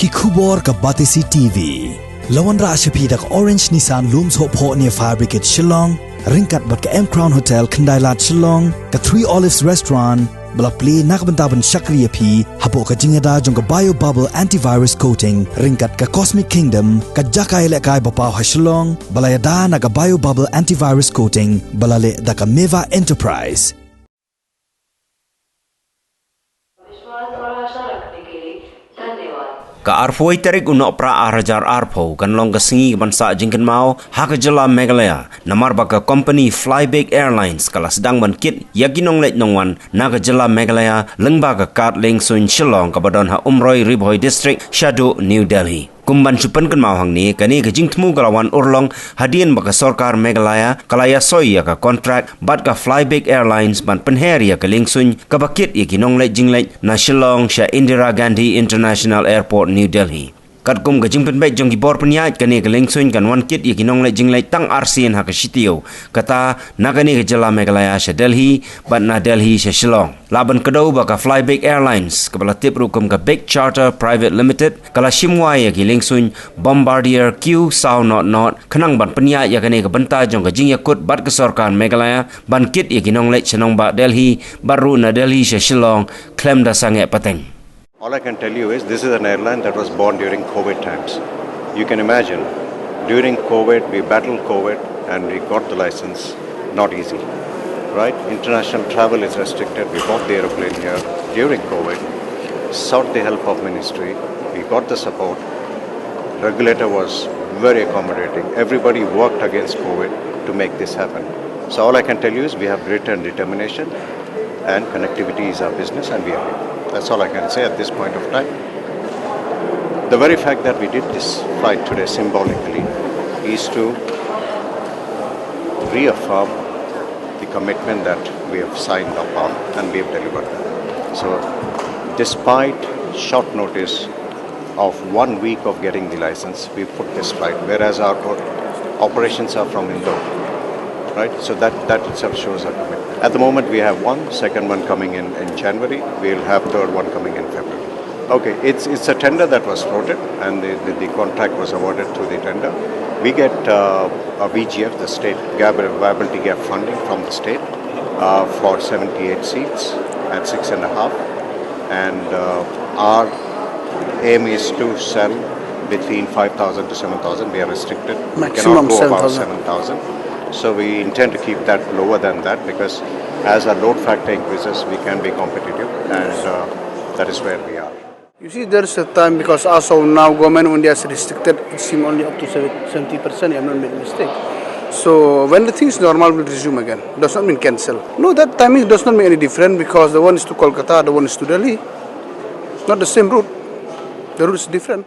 ki khubor ka batisi TV lawan ra ashapi dak Orange Nissan looms hop ho near Flybig at Shillong ringkat bat ka M Crown Hotel Kandailat Shillong ka 3 Olives Restaurant bala play nakbantaban Shakri api hapo ka jingada jong ka bio bubble antivirus coating ringkat ka Cosmic Kingdom ka jakai le kai bapaw ha Shillong bala yada na ka bio bubble antivirus coating bala le da ka Meva Enterprise Ka arfoi tarik unok pra arajar arpo kan long kasingi bansa jingkan mau haka jela Meghalaya namar baka company Flybig Airlines kala sedang bankit yagi Nongleit nongwan naga jela Meghalaya lengba ka kat Liengsuiñ Shillong ka badon ha Umroi Ribhoi District Shadu New Delhi kumban supan kan mau hang ni kani ka jingtmu galawan urlong hadian baka sarkar Meghalaya kalaya soy ya ka kontrak bat ka Flybig Airlines ban penher ya ka Liengsuiñ ka bakit yagi Nongleit Jingleit na Shillong sha Indira Gandhi International Airport New Delhi kat kum ka jingpen baik jong gibor penyat kani ka Liengsuiñ kan wan kit yagi Nongleit Jingleit tang arsian ha ka sitio kata nagani ka jela Meghalaya sha Delhi bat na Delhi sha Shillong laban kedau baka Flybig Airlines kepala tip rukum ka Big Charter Private Limited kala shimwai yagi Liengsuiñ Bombardier Q Sao Not kenang ban penyat yakani ka benta jong ka jing yakut bat ka sarkar Meghalaya ban kit yagi Nongleit shanong ba Delhi baru na Delhi sha Shillong klem da sange pateng. All I can tell you is this is an airline that was born during COVID times. You can imagine, during COVID, we battled COVID and we got the license. Not easy, right? International travel is restricted. We bought the aeroplane here during COVID, sought the help of ministry. We got the support. Regulator was very accommodating. Everybody worked against COVID to make this happen. So all I can tell you is we have grit and determination, and connectivity is our business, and we are here. That's all I can say at this point of time. The very fact that we did this flight today symbolically is to reaffirm the commitment that we have signed up on and we have delivered. So despite short notice of 1 week of getting the license, we put this flight, whereas our operations are from Indore. Right, so that itself shows our commitment. At the moment, we have one, second one coming in January. We'll have third one coming in February. Okay, it's a tender that was floated, and the contract was awarded through the tender. We get a VGF, the state viability gap funding from the state for 78 seats at 6.5, and our aim is to sell between 5,000 to 7,000. We are restricted. Maximum we cannot go above 7,000. So we intend to keep that lower than that because as our load factor increases, we can be competitive, and that is where we are. You see, there's a time because as of now, government of India is restricted. It seems only up to 70%. I have not made a mistake. So when the things normal, will resume again. Does not mean cancel. No, that timing does not make any difference because the one is to Kolkata, the one is to Delhi. Not the same route. The route is different.